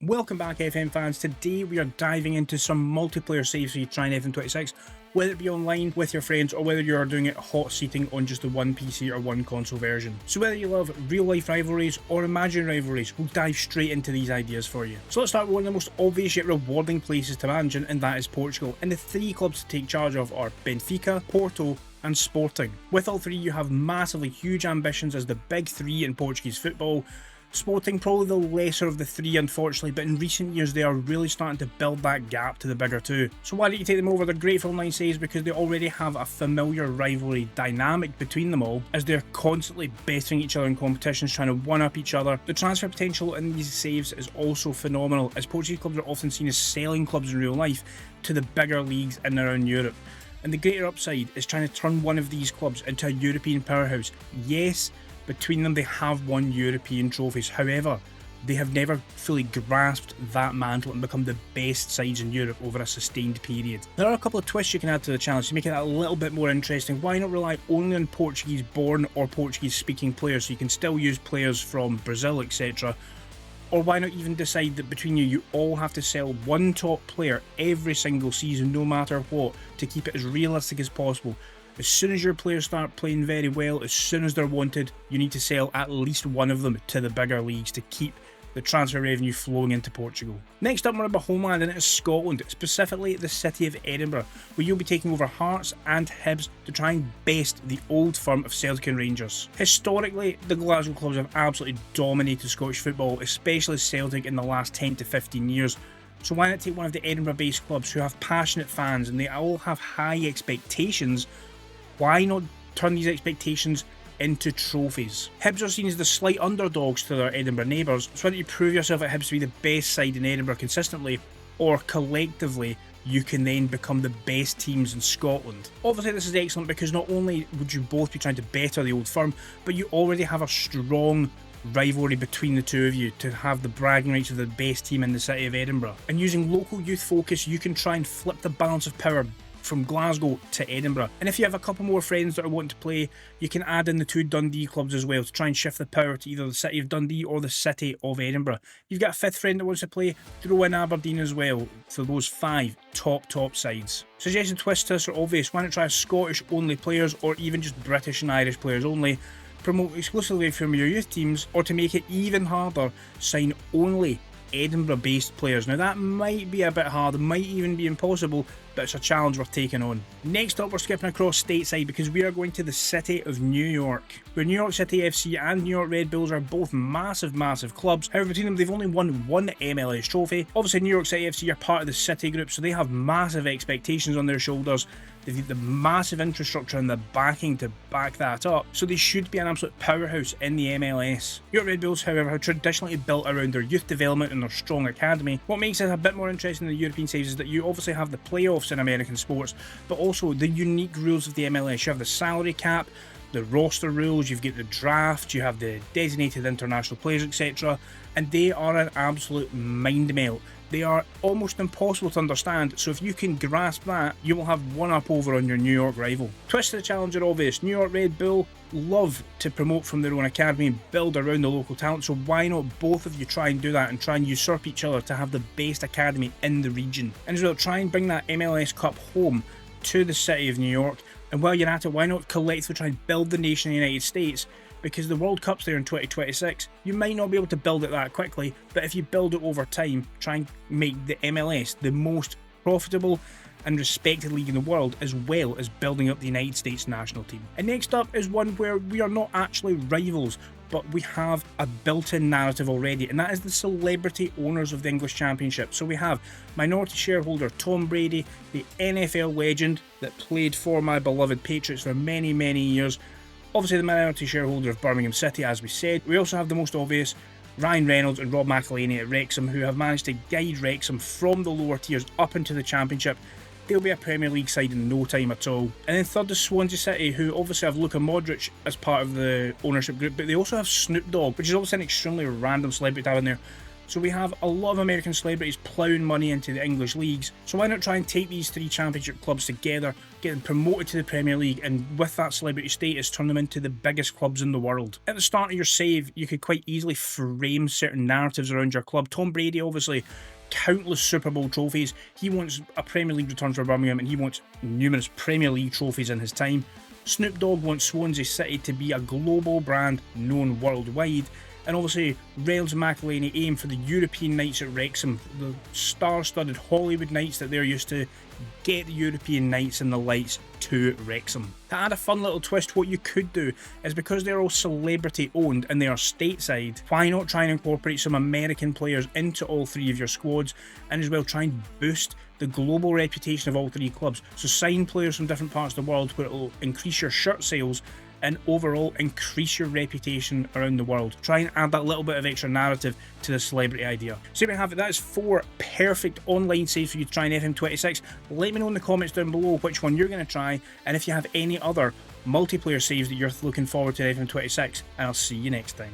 Welcome back, FM fans. Today we are diving into some multiplayer saves for you trying FM26, whether it be online with your friends or whether you are doing it hot seating on just the one PC or one console version. So whether you love real life rivalries or imaginary rivalries, we'll dive straight into these ideas for you. So let's start with one of the most obvious yet rewarding places to manage, and that is Portugal. And the three clubs to take charge of are Benfica, Porto and Sporting. With all three you have massively huge ambitions as the big three in Portuguese football. Sporting probably the lesser of the three, unfortunately, but in recent years they are really starting to build that gap to the bigger two. So why don't you take them over? They're great for online saves because they already have a familiar rivalry dynamic between them all, as they're constantly bettering each other in competitions, trying to one-up each other. The transfer potential in these saves is also phenomenal, as Portuguese clubs are often seen as selling clubs in real life to the bigger leagues in and around Europe. And the greater upside is trying to turn one of these clubs into a European powerhouse. Yes, between them they have won European trophies, however, they have never fully grasped that mantle and become the best sides in Europe over a sustained period. There are a couple of twists you can add to the challenge to make it a little bit more interesting. Why not rely only on Portuguese born or Portuguese speaking players, so you can still use players from Brazil, etc. Or why not even decide that between you all have to sell one top player every single season, no matter what, to keep it as realistic as possible. As soon as your players start playing very well, as soon as they're wanted, you need to sell at least one of them to the bigger leagues to keep the transfer revenue flowing into Portugal. Next up, we're about homeland, and it is Scotland, specifically the city of Edinburgh, where you'll be taking over Hearts and Hibs to try and best the old firm of Celtic and Rangers. Historically, the Glasgow clubs have absolutely dominated Scottish football, especially Celtic in the last 10 to 15 years. So why not take one of the Edinburgh-based clubs who have passionate fans and they all have high expectations? Why not turn these expectations into trophies? Hibs are seen as the slight underdogs to their Edinburgh neighbours, so why don't you prove yourself at Hibs to be the best side in Edinburgh consistently, or collectively you can then become the best teams in Scotland. Obviously this is excellent because not only would you both be trying to better the old firm, but you already have a strong rivalry between the two of you to have the bragging rights of the best team in the city of Edinburgh. And using local youth focus, you can try and flip the balance of power from Glasgow to Edinburgh. And if you have a couple more friends that are wanting to play, you can add in the two Dundee clubs as well to try and shift the power to either the city of Dundee or the city of Edinburgh. You've got a fifth friend that wants to play, throw in Aberdeen as well for those five top sides. Suggestion twists to this are obvious. Why not try Scottish only players or even just British and Irish players only? Promote exclusively from your youth teams, or to make it even harder, sign only Edinburgh-based players. Now that might be a bit hard, might even be impossible, but it's a challenge worth taking on. Next up, we're skipping across stateside because we are going to the city of New York, where New York City FC and New York Red Bulls are both massive clubs. However, between them they've only won one MLS trophy. Obviously New York City FC are part of the City group, so they have massive expectations on their shoulders. They've got the massive infrastructure and the backing to back that up, so they should be an absolute powerhouse in the MLS. New York Red Bulls, however, have traditionally built around their youth development and their strong academy. What makes it a bit more interesting than the European saves is that you obviously have the playoffs in American sports, but also the unique rules of the MLS. You have the salary cap, the roster rules, you've got the draft, you have the designated international players, etc. And they are an absolute mind melt. They are almost impossible to understand, so if you can grasp that, you will have one up over on your New York rival. Twist to the challenge are obvious. New York Red Bull love to promote from their own academy and build around the local talent, so why not both of you try and do that and try and usurp each other to have the best academy in the region? And as well, try and bring that MLS Cup home to the city of New York, and while you're at it, why not collectively try and build the nation of the United States? Because the World Cup's there in 2026, you might not be able to build it that quickly, but if you build it over time, try and make the MLS the most profitable and respected league in the world, as well as building up the United States national team. And next up is one where we are not actually rivals, but we have a built-in narrative already, and that is the celebrity owners of the English Championship. So we have minority shareholder Tom Brady, the NFL legend that played for my beloved Patriots for many years. Obviously the minority shareholder of Birmingham City, as we said. We also have the most obvious, Ryan Reynolds and Rob McElhenney at Wrexham, who have managed to guide Wrexham from the lower tiers up into the Championship. They'll be a Premier League side in no time at all. And then third is Swansea City, who obviously have Luka Modric as part of the ownership group, but they also have Snoop Dogg, which is obviously an extremely random celebrity to have in there. So we have a lot of American celebrities ploughing money into the English leagues, so why not try and take these 3 championship clubs together, get them promoted to the Premier League, and with that celebrity status turn them into the biggest clubs in the world. At the start of your save, you could quite easily frame certain narratives around your club. Tom Brady, obviously, countless Super Bowl trophies. He wants a Premier League return for Birmingham, and he wants numerous Premier League trophies in his time. Snoop Dogg wants Swansea City to be a global brand known worldwide. And obviously, Reynolds and McElhenney aim for the European nights at Wrexham, the star-studded Hollywood nights that they're used to. Get the European nights and the lights to Wrexham. To add a fun little twist, what you could do is, because they're all celebrity owned and they are stateside, why not try and incorporate some American players into all 3 of your squads, and as well try and boost the global reputation of all 3 clubs. So sign players from different parts of the world where it will increase your shirt sales and overall increase your reputation around the world. Try and add that little bit of extra narrative to the celebrity idea. So there we have it. That's 4 perfect online saves for you to try in FM26. Let me know in the comments down below which one you're going to try, and if you have any other multiplayer saves that you're looking forward to in FM26, and I'll see you next time.